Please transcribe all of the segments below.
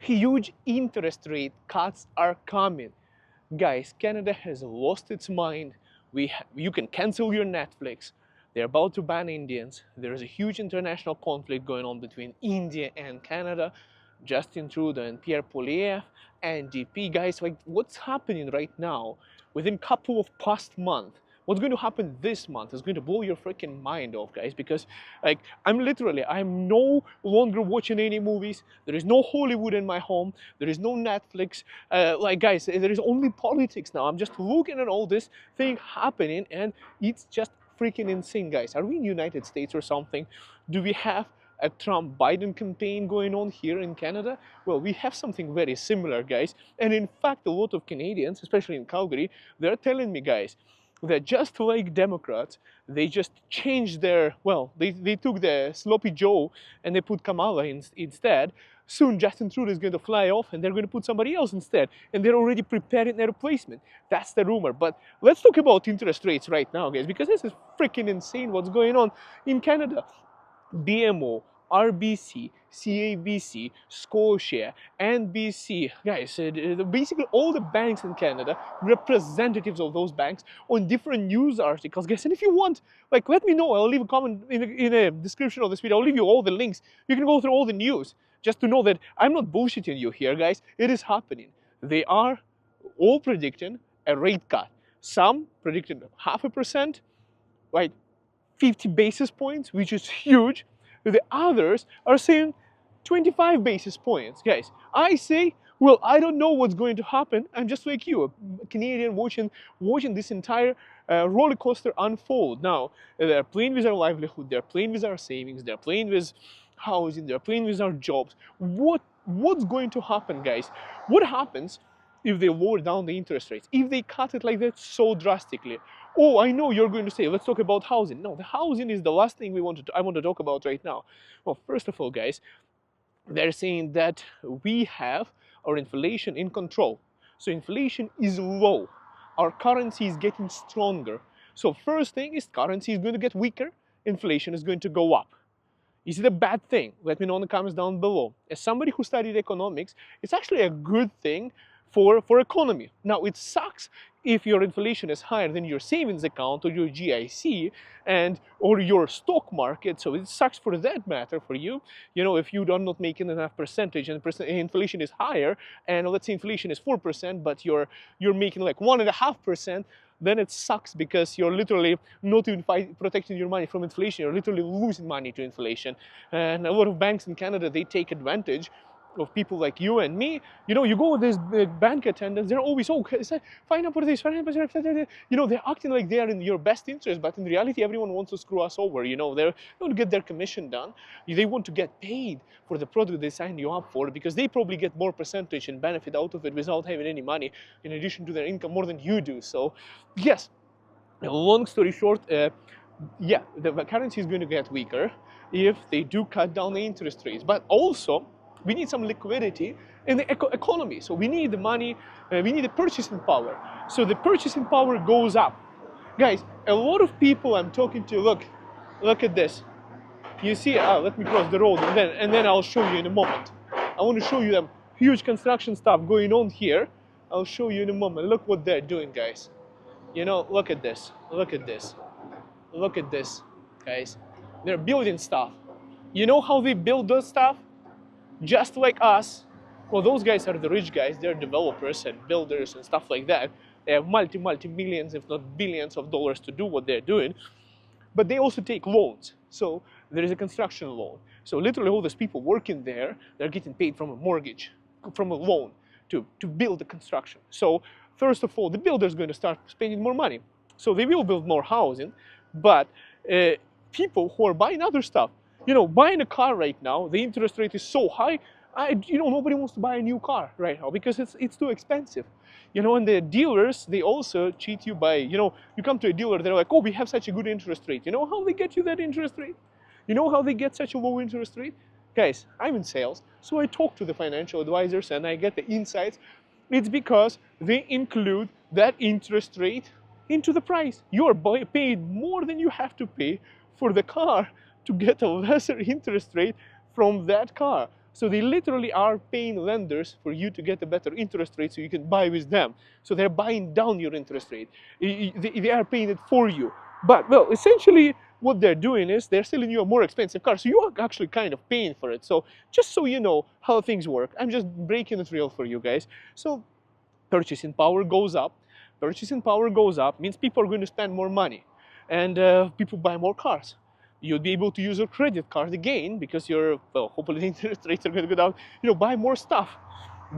Huge interest rate cuts are coming. Guys, Canada has lost its mind. You can cancel your Netflix. They're about to ban Indians. There is a huge international conflict going on between India and Canada. Justin Trudeau and Pierre Poilievre, NDP. Guys, like what's happening right now within a couple of past months? What's going to happen this month is going to blow your freaking mind off, guys, because like I'm no longer watching any movies. There is no Hollywood in my home. There is no Netflix. Like guys, there is only politics now. I'm just looking at all this thing happening and it's just freaking insane, guys. Are we in United States or something? Do we have a Trump-Biden campaign going on here in Canada? Well, we have something very similar, guys. And in fact, a lot of Canadians, especially in Calgary, they're telling me, guys, that just like Democrats, they just changed their, well, they took the sloppy Joe and they put Kamala instead. Soon Justin Trudeau is going to fly off and they're going to put somebody else instead. And they're already preparing their replacement. That's the rumor. But let's talk about interest rates right now, guys, because this is freaking insane what's going on in Canada. BMO, RBC, CABC, Scotia, NBC, guys, basically all the banks in Canada, representatives of those banks on different news articles, guys. And if you want, like, let me know. I'll leave a comment in the description of this video. I'll leave you all the links. You can go through all the news just to know that I'm not bullshitting you here, guys. It is happening. They are all predicting a rate cut. Some predicting 0.5%, right? 50 basis points, which is huge. The others are saying 25 basis points. Guys, I say, well, I don't know what's going to happen. I'm just like you, a Canadian watching this entire roller coaster unfold. Now, they're playing with our livelihood, they're playing with our savings, they're playing with housing, they're playing with our jobs. What's going to happen, guys? What happens if they lower down the interest rates, if they cut it like that so drastically? Oh, I know you're going to say, let's talk about housing. No, the housing is the last thing I want to talk about right now. Well, first of all, guys, they're saying that we have our inflation in control. So inflation is low. Our currency is getting stronger. So first thing is currency is going to get weaker, inflation is going to go up. Is it a bad thing? Let me know in the comments down below. As somebody who studied economics, it's actually a good thing for economy. Now, it sucks if your inflation is higher than your savings account or your GIC or your stock market. So it sucks for that matter for you. You know, if you are not making enough percentage and inflation is higher, and let's say inflation is 4%, but you're making like 1.5%, then it sucks because you're literally not even protecting your money from inflation. You're literally losing money to inflation. And a lot of banks in Canada, they take advantage of people like you and me. You know, you go with this bank attendants, they're always, oh, find out for this, find out for that. You know, they're acting like they are in your best interest, but in reality, everyone wants to screw us over. You know, they want to get their commission done. They want to get paid for the product they signed you up for, because they probably get more percentage and benefit out of it without having any money in addition to their income, more than you do. So, yes, long story short, yeah, the currency is going to get weaker if they do cut down the interest rates. But also, we need some liquidity in the economy. So we need the money, we need the purchasing power. So the purchasing power goes up. Guys, a lot of people I'm talking to, look at this. You see, let me cross the road and then I'll show you in a moment. I want to show you the huge construction stuff going on here. I'll show you in a moment. Look what they're doing, guys. You know, look at this, look at this, look at this, guys. They're building stuff. You know how they build those stuff? Just like us. Well, those guys are the rich guys. They're developers and builders and stuff like that. They have multi-millions, if not billions of dollars to do what they're doing. But they also take loans. So there is a construction loan. So literally all those people working there, they're getting paid from a mortgage, from a loan to build the construction. So first of all, the builder is going to start spending more money. So they will build more housing, but people who are buying other stuff, you know, buying a car right now, the interest rate is so high, you know, nobody wants to buy a new car right now because it's too expensive. You know, and the dealers, they also cheat you by, you know, you come to a dealer, they're like, oh, we have such a good interest rate. You know how they get you that interest rate? You know how they get such a low interest rate? Guys, I'm in sales, so I talk to the financial advisors and I get the insights. It's because they include that interest rate into the price. You are paid more than you have to pay for the car to get a lesser interest rate from that car. So they literally are paying lenders for you to get a better interest rate so you can buy with them. So they're buying down your interest rate. They are paying it for you. But, well, essentially what they're doing is they're selling you a more expensive car. So you are actually kind of paying for it. So just so you know how things work, I'm just breaking it real for you guys. So purchasing power goes up. Purchasing power goes up means people are going to spend more money, and people buy more cars. You'll be able to use your credit card again because your, well, hopefully the interest rates are going to go down. Buy more stuff,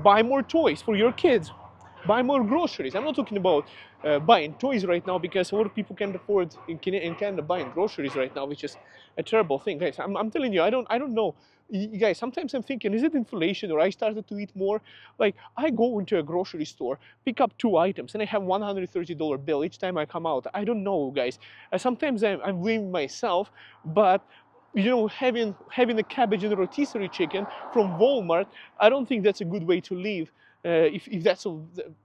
buy more toys for your kids, buy more groceries. I'm not talking about buying toys right now because a lot of people can't afford in Canada buying groceries right now, which is a terrible thing, guys. I'm telling you, I don't know. You guys, sometimes I'm thinking, is it inflation or I started to eat more? Like, I go into a grocery store, pick up 2 items, and I have $130 bill each time I come out. I don't know, guys. Sometimes I'm blaming myself, but having a cabbage and rotisserie chicken from Walmart, I don't think that's a good way to live. If that's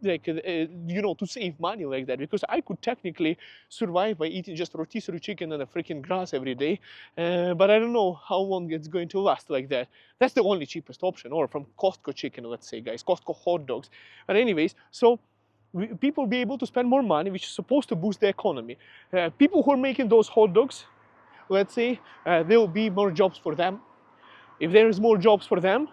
like to save money like that, because I could technically survive by eating just rotisserie chicken and a freaking grass every day, but I don't know how long it's going to last like that. That's the only cheapest option, or from Costco chicken, let's say, guys, Costco hot dogs. But anyways, so people be able to spend more money, which is supposed to boost the economy. People who are making those hot dogs, let's say, there will be more jobs for them. If there is more jobs for them,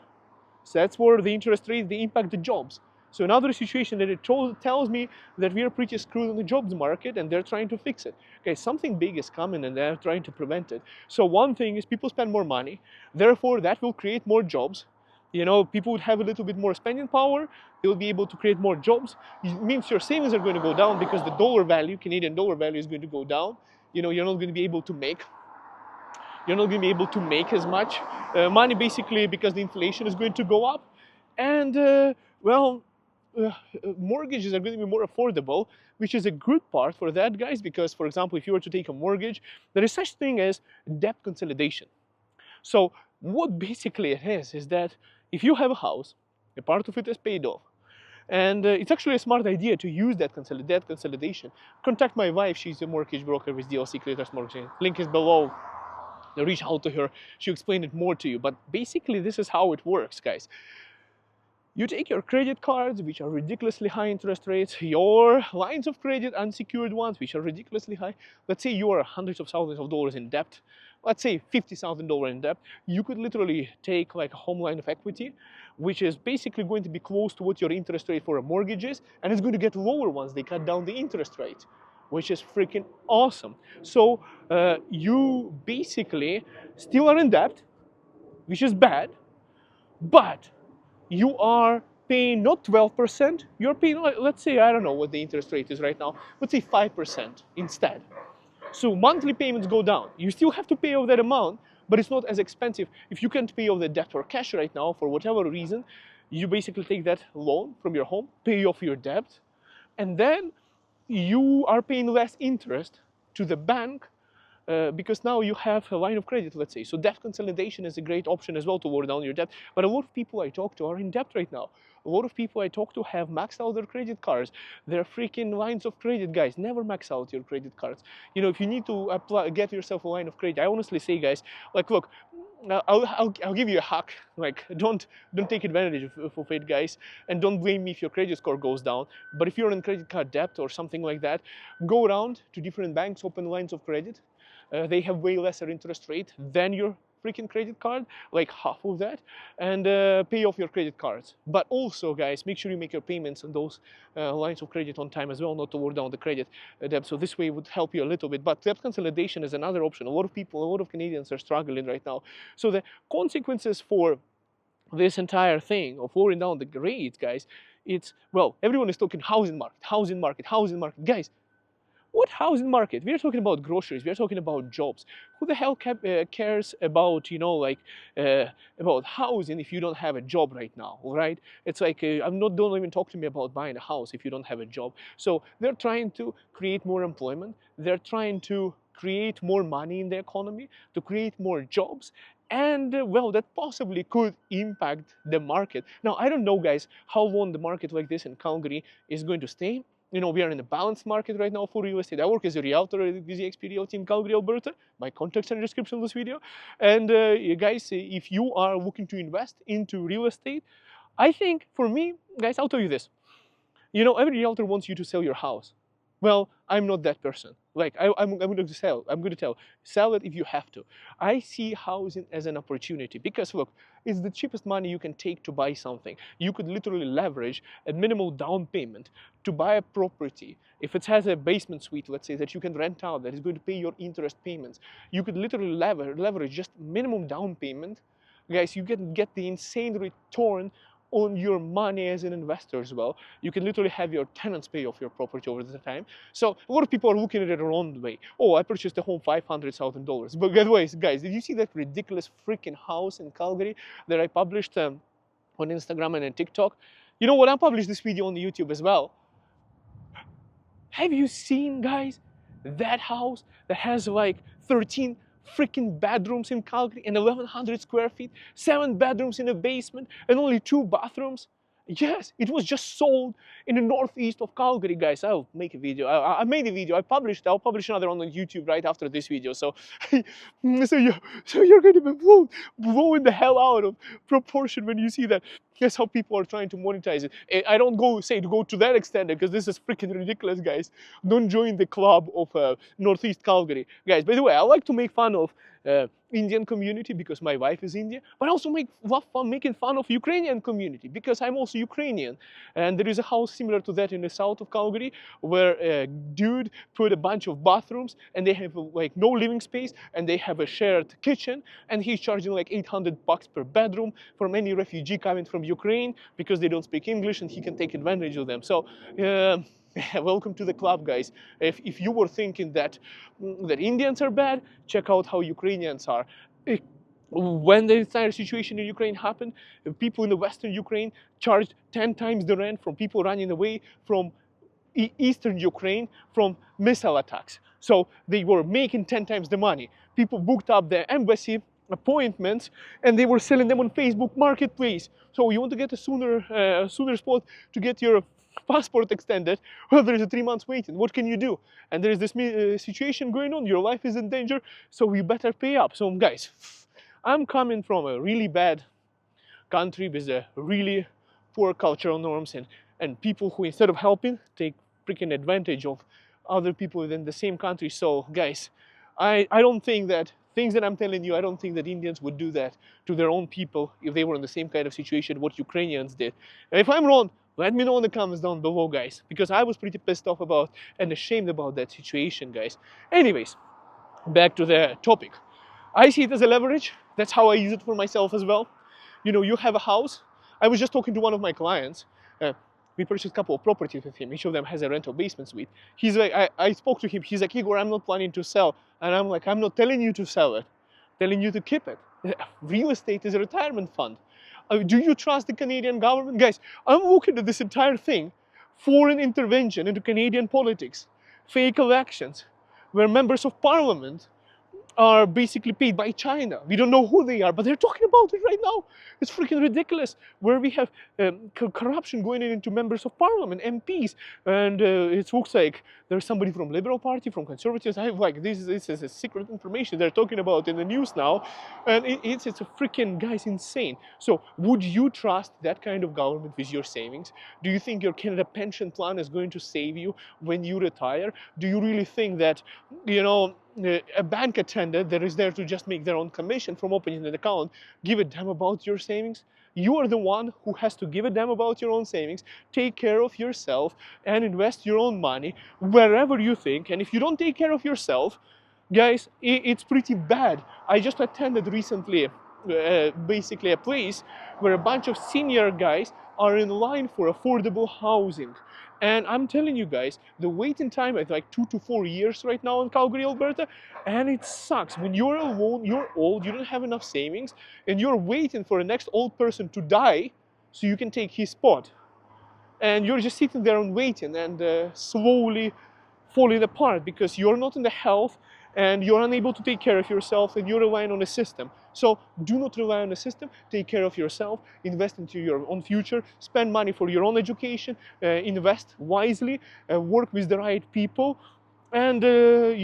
so that's where the interest rates, they impact the jobs. So another situation that it tells me that we are pretty screwed on the jobs market and they're trying to fix it. Okay, something big is coming and they're trying to prevent it. So one thing is people spend more money, therefore that will create more jobs. People would have a little bit more spending power, they'll be able to create more jobs. It means your savings are going to go down because the dollar value, Canadian dollar value, is going to go down. You're not going to be able to make as much money, basically, because the inflation is going to go up, and mortgages are going to be more affordable, which is a good part for that, guys, because, for example, if you were to take a mortgage, there is such thing as debt consolidation. So what basically it is that if you have a house, a part of it is paid off, and it's actually a smart idea to use that debt consolidation. Contact my wife, she's a mortgage broker with DLC Creators Mortgage. Link is below. Reach out to her, she'll explain it more to you. But basically, this is how it works, guys. You take your credit cards, which are ridiculously high interest rates, your lines of credit, unsecured ones, which are ridiculously high. Let's say you are hundreds of thousands of dollars in debt. Let's say $50,000 in debt. You could literally take like a home line of equity, which is basically going to be close to what your interest rate for a mortgage is, and it's going to get lower once they cut down the interest rate, which is freaking awesome. So you basically still are in debt, which is bad, but you are paying not 12%, you're paying, let's say, I don't know what the interest rate is right now, let's say 5% instead. So monthly payments go down. You still have to pay off that amount, but it's not as expensive. If you can't pay off the debt or cash right now for whatever reason, you basically take that loan from your home, pay off your debt, and then you are paying less interest to the bank because now you have a line of credit, let's say. So debt consolidation is a great option as well to lower down your debt. But a lot of people I talk to are in debt right now. A lot of people I talk to have maxed out their credit cards. Their freaking lines of credit, guys. Never max out your credit cards. If you need to get yourself a line of credit, I honestly say, guys, like, look, I'll give you a hack. Like, don't take advantage of it, guys, and don't blame me if your credit score goes down. But if you're in credit card debt or something like that, go around to different banks, open lines of credit. They have way lesser interest rate than your freaking credit card, like half of that, and pay off your credit cards. But also, guys, make sure you make your payments on those lines of credit on time as well, not to lower down the credit debt. So this way would help you a little bit. But debt consolidation is another option. A lot of Canadians are struggling right now. So the consequences for this entire thing of lowering down the rates, guys, it's, well, everyone is talking housing market. Guys, what housing market? We're talking about groceries. We're talking about jobs. Who the hell cares about, about housing if you don't have a job right now, right? It's like, don't even talk to me about buying a house if you don't have a job. So they're trying to create more employment. They're trying to create more money in the economy, to create more jobs. And, well, that possibly could impact the market. Now, I don't know, guys, how long the market like this in Calgary is going to stay. we are in a balanced market right now for real estate. I work as a realtor at the XP Realty in Calgary, Alberta. My contacts are in the description of this video. And you guys, if you are looking to invest into real estate, I think for me, guys, I'll tell you this. Every realtor wants you to sell your house. Well, I'm not that person. Like, I'm going to sell. I'm going to sell it if you have to. I see housing as an opportunity because, look, it's the cheapest money you can take to buy something. You could literally leverage a minimal down payment to buy a property. If it has a basement suite, let's say, that you can rent out, that is going to pay your interest payments, you could literally leverage just minimum down payment. Guys, you can get the insane return on your money as an investor as well. You can literally have your tenants pay off your property over the time. So a lot of people are looking at it the wrong way. Oh, I purchased a home $500,000. But guys, did you see that ridiculous freaking house in Calgary that I published on Instagram and on TikTok? You know what? I published this video on YouTube as well. Have you seen, guys, that house that has like 13 freaking bedrooms in Calgary and 1,100 square feet, 7 bedrooms in a basement, and only 2 bathrooms? Yes, it was just sold in the northeast of Calgary, guys. I'll make a video. I made a video. I'll publish another one on YouTube right after this video. So, so you're going to be blown the hell out of proportion when you see that. That's how people are trying to monetize it. I don't say to go to that extent because this is freaking ridiculous, guys. Don't join the club of Northeast Calgary, guys. By the way, I like to make fun of Indian community because my wife is Indian, but I also love making fun of Ukrainian community because I'm also Ukrainian. And there is a house similar to that in the south of Calgary where a dude put a bunch of bathrooms and they have like no living space and they have a shared kitchen and he's charging like $800 per bedroom from any refugee coming from Ukraine because they don't speak English and he can take advantage of them. So welcome to the club, guys. If you were thinking that Indians are bad, check out how Ukrainians are. When the entire situation in Ukraine happened, people in the western Ukraine charged 10 times the rent from people running away from eastern Ukraine from missile attacks. So they were making 10 times the money. People booked up their embassy appointments and they were selling them on Facebook Marketplace. So you want to get a sooner spot to get your passport extended, well, there is a 3 months waiting. What can you do? And there is this situation going on. Your life is in danger, so you better pay up. So guys, I'm coming from a really bad country with a really poor cultural norms and people who, instead of helping, take freaking advantage of other people within the same country. So guys, I don't think that things that I'm telling you, I don't think that Indians would do that to their own people if they were in the same kind of situation what Ukrainians did. And if I'm wrong, let me know in the comments down below, guys, because I was pretty pissed off about and ashamed about that situation, guys. Anyways, back to the topic. I see it as a leverage. That's how I use it for myself as well. You have a house. I was just talking to one of my clients. We purchased a couple of properties with him. Each of them has a rental basement suite. He's like, I spoke to him. He's like, Igor, I'm not planning to sell. And I'm like, I'm not telling you to sell it. I'm telling you to keep it. Real estate is a retirement fund. Do you trust the Canadian government? Guys, I'm looking at this entire thing. Foreign intervention into Canadian politics. Fake elections. Where members of parliament are basically paid by China. We don't know who they are, but they're talking about it right now. It's freaking ridiculous. Where we have corruption going into members of parliament, MPs, and it looks like there's somebody from Liberal Party, from Conservatives. This is a secret information they're talking about in the news now, and it's a freaking, guys, insane. So would you trust that kind of government with your savings? Do you think your Canada pension plan is going to save you when you retire? Do you really think that, a bank attendant that is there to just make their own commission from opening an account, give a damn about your savings? You are the one who has to give a damn about your own savings, take care of yourself, and invest your own money wherever you think. And if you don't take care of yourself, guys, it's pretty bad. I just attended recently basically a place where a bunch of senior guys are in line for affordable housing. And I'm telling you guys, the waiting time is like 2 to 4 years right now in Calgary, Alberta, and it sucks. When you're alone, you're old, you don't have enough savings, and you're waiting for the next old person to die so you can take his spot. And you're just sitting there and waiting and slowly falling apart because you're not in the health and you're unable to take care of yourself and you're relying on a system. So do not rely on the system. Take care of yourself, invest into your own future, spend money for your own education, invest wisely, work with the right people, and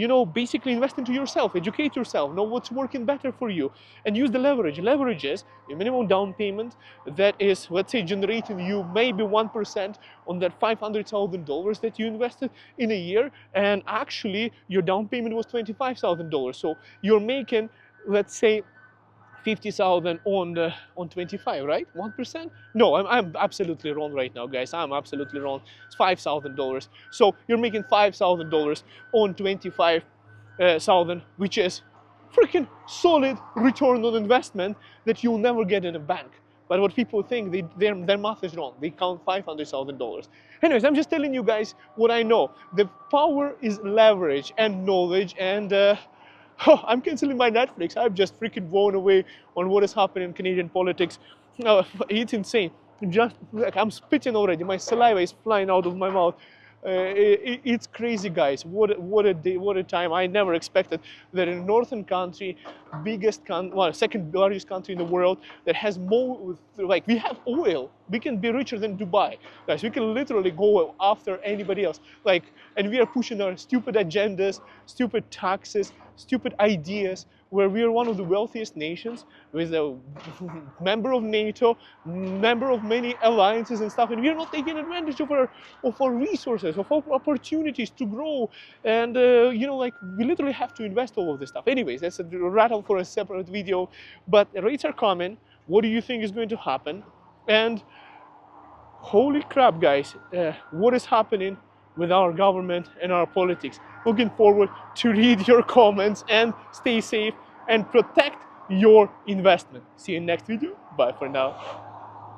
you know, basically invest into yourself, educate yourself, know what's working better for you, and use the leverage. Leverage is a minimum down payment that is, let's say, generating you maybe 1% on that $500,000 that you invested in a year, and actually your down payment was $25,000. So you're making, let's say, 50,000 on 25, right? 1%? No, I'm absolutely wrong right now, guys. I'm absolutely wrong. It's $5,000. So you're making $5,000 on 25,000, which is freaking solid return on investment that you'll never get in a bank. But what people think, their math is wrong. They count $500,000. Anyways, I'm just telling you guys what I know. The power is leverage and knowledge, and oh, I'm canceling my Netflix. I'm just freaking blown away on what is happening in Canadian politics. It's insane. Just like I'm spitting already. My saliva is flying out of my mouth. It's crazy, guys. What a day, what a time. I never expected that in a northern country, second largest country in the world, that has more, like, we have oil. We can be richer than Dubai, guys. We can literally go after anybody else. Like, and we are pushing our stupid agendas, stupid taxes, stupid ideas, where we are one of the wealthiest nations, with a member of NATO, member of many alliances and stuff, and we are not taking advantage of our resources, of our opportunities to grow. And you know, like, we literally have to invest all of this stuff. Anyways, that's a rattle for a separate video. But rates are coming. What do you think is going to happen? And holy crap, guys, what is happening with our government and our politics? Looking forward to read your comments, and stay safe and protect your investment. See you in next video. Bye for now.